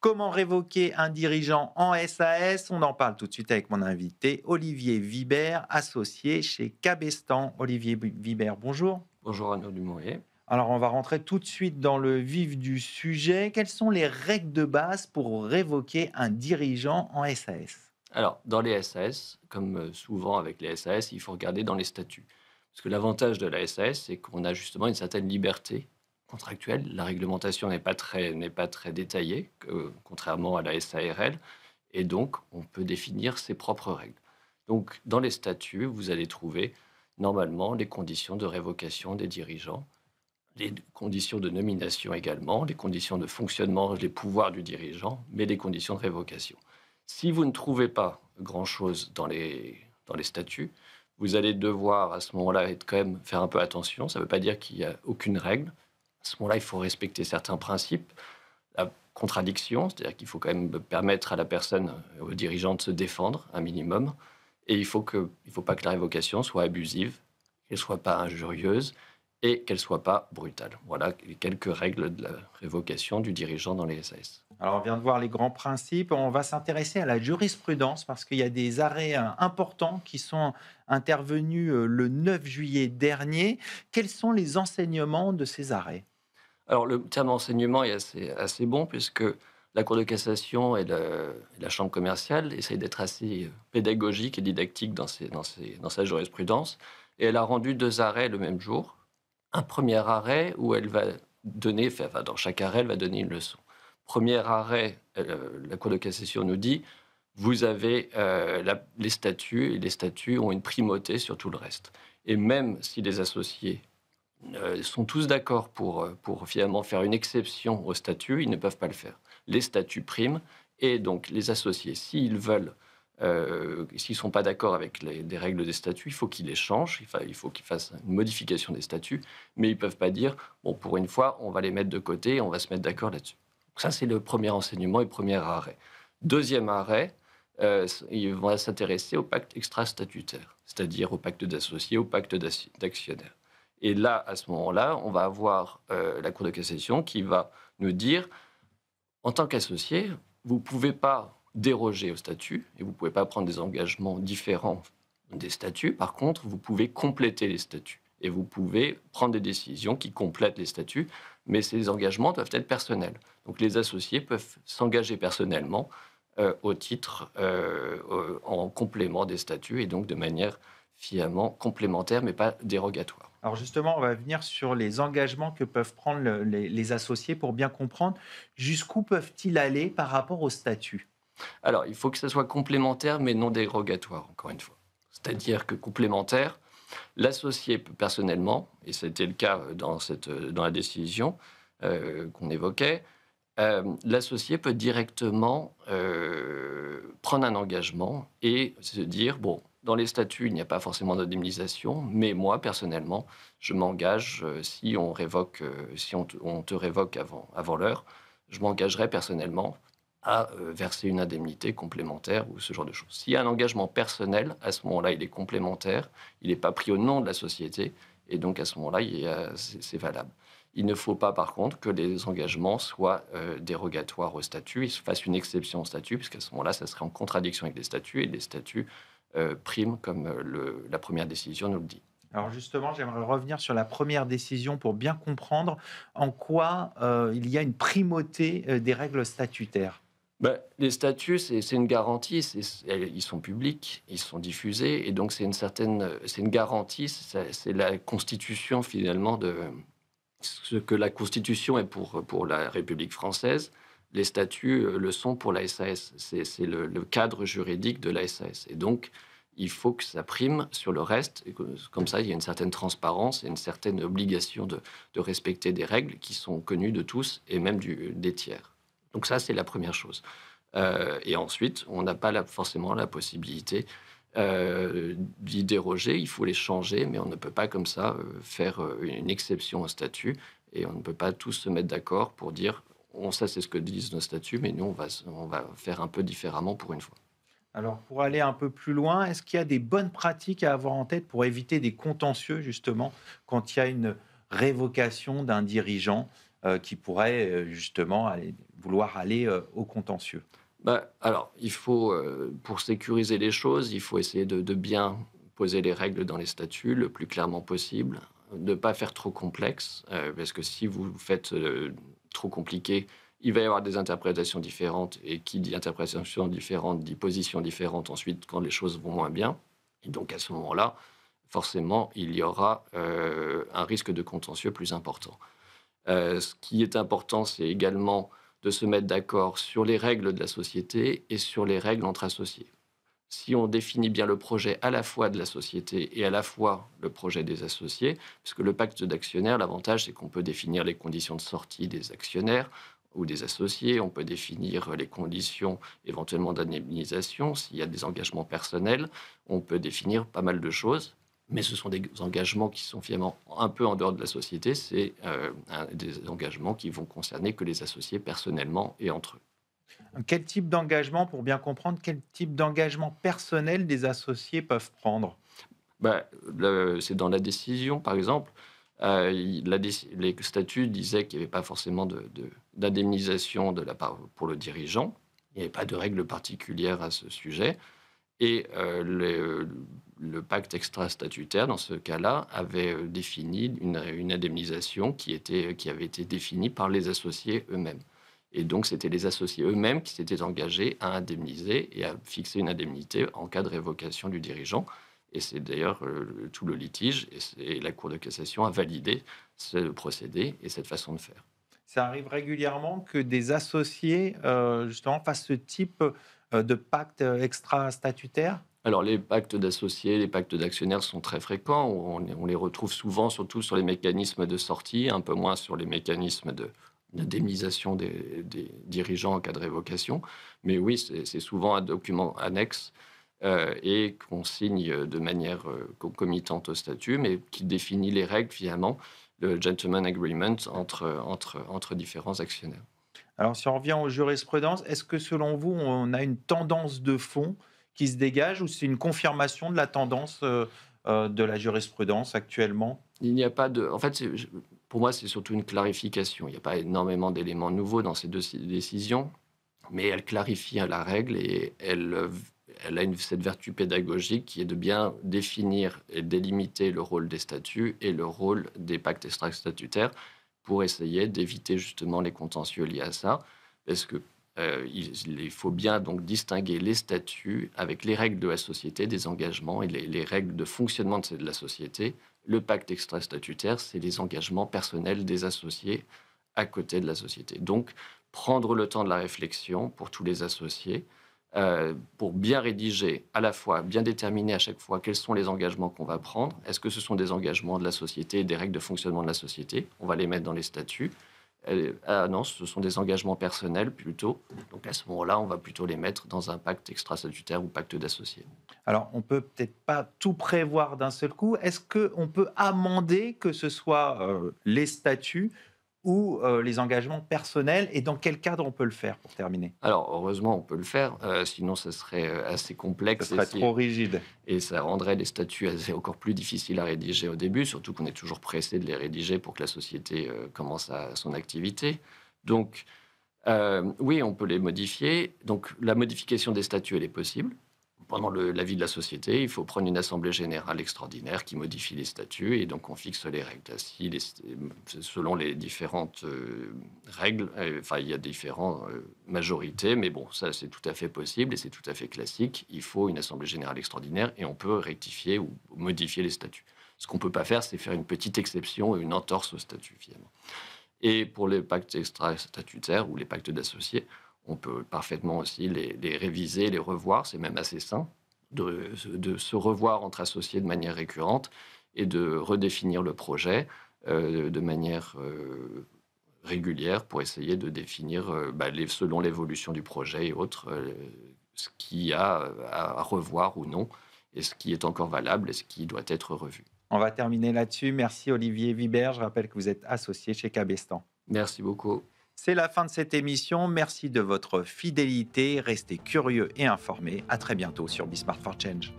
Comment révoquer un dirigeant en SAS? On en parle tout de suite avec mon invité, Olivier Vibert, associé chez Cabestan. Olivier Vibert, bonjour. Bonjour Arnaud Dumouriez. Alors, on va rentrer tout de suite dans le vif du sujet. Quelles sont les règles de base pour révoquer un dirigeant en SAS? Alors, dans les SAS, comme souvent avec les SAS, il faut regarder dans les statuts. Parce que l'avantage de la SAS, c'est qu'on a justement une certaine liberté contractuelle. La réglementation n'est pas très détaillée, contrairement à la SARL. Et donc, on peut définir ses propres règles. Donc, dans les statuts, vous allez trouver normalement les conditions de révocation des dirigeants, les conditions de nomination également, les conditions de fonctionnement, les pouvoirs du dirigeant, mais les conditions de révocation. Si vous ne trouvez pas grand-chose dans les statuts, vous allez devoir à ce moment-là être quand même faire un peu attention. Ça ne veut pas dire qu'il n'y a aucune règle. À ce moment-là, il faut respecter certains principes. La contradiction, c'est-à-dire qu'il faut quand même permettre à la personne, au dirigeant de se défendre un minimum. Et il faut pas que la révocation soit abusive, qu'elle ne soit pas injurieuse et qu'elle ne soit pas brutale. Voilà les quelques règles de la révocation du dirigeant dans les SAS. Alors, on vient de voir les grands principes. On va s'intéresser à la jurisprudence parce qu'il y a des arrêts importants qui sont intervenus le 9 juillet dernier. Quels sont les enseignements de ces arrêts? Alors, le terme enseignement est assez bon puisque la Cour de cassation et la Chambre commerciale essayent d'être assez pédagogiques et didactiques dans sa jurisprudence. Et elle a rendu deux arrêts le même jour. Un premier arrêt où elle va donner, enfin, dans chaque arrêt, elle va donner une leçon. Premier arrêt, la Cour de cassation nous dit, vous avez les statuts, et les statuts ont une primauté sur tout le reste. Et même si les associés sont tous d'accord pour finalement faire une exception au statut, ils ne peuvent pas le faire. Les statuts priment, et donc les associés, s'ils veulent, s'ils ne sont pas d'accord avec des règles des statuts, il faut qu'ils les changent, il faut qu'ils fassent une modification des statuts, mais ils ne peuvent pas dire, bon, pour une fois, on va les mettre de côté, on va se mettre d'accord là-dessus. Donc ça, c'est le premier enseignement et premier arrêt. Deuxième arrêt, ils vont s'intéresser au pacte extra-statutaire, c'est-à-dire au pacte d'associés, au pacte d'actionnaires. Et là, à ce moment-là, on va avoir la Cour de cassation qui va nous dire, en tant qu'associé, vous ne pouvez pas déroger au statut et vous ne pouvez pas prendre des engagements différents des statuts. Par contre, vous pouvez compléter les statuts et vous pouvez prendre des décisions qui complètent les statuts, mais ces engagements doivent être personnels. Donc les associés peuvent s'engager personnellement au titre, en complément des statuts et donc de manière finalement complémentaire, mais pas dérogatoire. Alors justement, on va venir sur les engagements que peuvent prendre les associés pour bien comprendre jusqu'où peuvent-ils aller par rapport au statut. Alors, il faut que ça soit complémentaire, mais non dérogatoire, encore une fois. C'est-à-dire que complémentaire, l'associé peut personnellement, et c'était le cas dans la décision qu'on évoquait, l'associé peut directement prendre un engagement et se dire, bon, dans les statuts, il n'y a pas forcément d'indemnisation, mais moi, personnellement, je m'engage, si on te révoque avant l'heure, je m'engagerai personnellement à verser une indemnité complémentaire ou ce genre de choses. S'il y a un engagement personnel, à ce moment-là, il est complémentaire, il n'est pas pris au nom de la société, et donc à ce moment-là, c'est valable. Il ne faut pas, par contre, que les engagements soient dérogatoires au statut, ils se fassent une exception au statut, puisqu'à ce moment-là, ça serait en contradiction avec les statuts, et les statuts priment, comme la première décision nous le dit. Alors justement, j'aimerais revenir sur la première décision pour bien comprendre en quoi il y a une primauté des règles statutaires. Bah, les statuts, c'est une garantie, ils sont publics, ils sont diffusés, et donc c'est une garantie, c'est la constitution finalement de ce que la constitution est pour la République française. Les statuts le sont pour la SAS. C'est le cadre juridique de la SAS. Et donc, il faut que ça prime sur le reste. Et comme ça, il y a une certaine transparence et une certaine obligation de respecter des règles qui sont connues de tous et même des tiers. Donc ça, c'est la première chose. Et ensuite, on n'a pas forcément la possibilité d'y déroger. Il faut les changer, mais on ne peut pas comme ça faire une exception au statut. Et on ne peut pas tous se mettre d'accord pour dire, ça c'est ce que disent nos statuts, mais nous, on va faire un peu différemment pour une fois. Alors pour aller un peu plus loin, est-ce qu'il y a des bonnes pratiques à avoir en tête pour éviter des contentieux justement quand il y a une révocation d'un dirigeant qui pourrait justement aller vouloir aller au contentieux? Alors, il faut, pour sécuriser les choses, il faut essayer de bien poser les règles dans les statuts le plus clairement possible, de ne pas faire trop complexe, parce que si vous faites trop compliqué, il va y avoir des interprétations différentes, et qui dit interprétation différente dit position différente ensuite quand les choses vont moins bien. Et donc à ce moment-là, forcément, il y aura un risque de contentieux plus important. Ce qui est important, c'est également de se mettre d'accord sur les règles de la société et sur les règles entre associés. Si on définit bien le projet à la fois de la société et à la fois le projet des associés, parce que le pacte d'actionnaires, l'avantage, c'est qu'on peut définir les conditions de sortie des actionnaires ou des associés, on peut définir les conditions éventuellement d'indemnisation, s'il y a des engagements personnels, on peut définir pas mal de choses. Mais ce sont des engagements qui sont finalement un peu en dehors de la société. C'est des engagements qui vont concerner que les associés personnellement et entre eux. Quel type d'engagement, pour bien comprendre, quel type d'engagement personnel des associés peuvent prendre? C'est dans la décision, par exemple. Les statuts disaient qu'il n'y avait pas forcément d'indemnisation de la part pour le dirigeant. Il n'y avait pas de règles particulières à ce sujet. Et le pacte extra-statutaire, dans ce cas-là, avait défini une indemnisation qui avait été définie par les associés eux-mêmes. Et donc, c'était les associés eux-mêmes qui s'étaient engagés à indemniser et à fixer une indemnité en cas de révocation du dirigeant. Et c'est d'ailleurs tout le litige, et la Cour de cassation a validé ce procédé et cette façon de faire. Ça arrive régulièrement que des associés, justement, fassent ce type de pacte extra-statutaire? Alors, les pactes d'associés, les pactes d'actionnaires sont très fréquents. On les retrouve souvent, surtout sur les mécanismes de sortie, un peu moins sur les mécanismes d'indemnisation des dirigeants en cas de révocation. Mais oui, c'est souvent un document annexe et qu'on signe de manière concomitante au statut, mais qui définit les règles, finalement, le gentleman agreement entre différents actionnaires. Alors, si on revient aux jurisprudences, est-ce que selon vous, on a une tendance de fond qui se dégage ou c'est une confirmation de la tendance de la jurisprudence actuellement? Il n'y a pas de. En fait, pour moi, c'est surtout une clarification. Il n'y a pas énormément d'éléments nouveaux dans ces décisions, mais elle clarifie la règle et elle a cette vertu pédagogique qui est de bien définir et délimiter le rôle des statuts et le rôle des pactes extra-statutaires pour essayer d'éviter justement les contentieux liés à ça. Parce que il faut bien donc distinguer les statuts avec les règles de la société, des engagements et les règles de fonctionnement de la société. Le pacte extra-statutaire, c'est les engagements personnels des associés à côté de la société. Donc, prendre le temps de la réflexion pour tous les associés, pour bien rédiger, à la fois bien déterminer à chaque fois quels sont les engagements qu'on va prendre. Est-ce que ce sont des engagements de la société, des règles de fonctionnement de la société? On va les mettre dans les statuts. Ah non, ce sont des engagements personnels plutôt. Donc à ce moment-là, on va plutôt les mettre dans un pacte extra-statutaire ou pacte d'associés. Alors, on peut peut-être pas tout prévoir d'un seul coup. Est-ce qu'on peut amender que ce soit les statuts ou les engagements personnels? Et dans quel cadre on peut le faire, pour terminer? Alors heureusement, on peut le faire, sinon ça serait assez Ce complexe serait trop rigide. et ça rendrait les statuts encore plus difficiles à rédiger au début, surtout qu'on est toujours pressé de les rédiger pour que la société commence son activité. Donc oui, on peut les modifier. Donc la modification des statuts, elle est possible. Pendant la vie de la société, il faut prendre une assemblée générale extraordinaire qui modifie les statuts et donc on fixe les règles. Selon les différentes règles, enfin il y a différentes majorités, mais bon, ça c'est tout à fait possible et c'est tout à fait classique. Il faut une assemblée générale extraordinaire et on peut rectifier ou modifier les statuts. Ce qu'on ne peut pas faire, c'est faire une petite exception et une entorse au statut finalement. Et pour les pactes extra-statutaires ou les pactes d'associés, on peut parfaitement aussi les réviser, les revoir. C'est même assez sain de se revoir entre associés de manière récurrente et de redéfinir le projet de manière régulière pour essayer de définir, selon l'évolution du projet et autres, ce qu'il y a à revoir ou non, et ce qui est encore valable et ce qui doit être revu. On va terminer là-dessus. Merci Olivier Vibert. Je rappelle que vous êtes associé chez Cabestan. Merci beaucoup. C'est la fin de cette émission. Merci de votre fidélité. Restez curieux et informés. À très bientôt sur Be Smart for Change.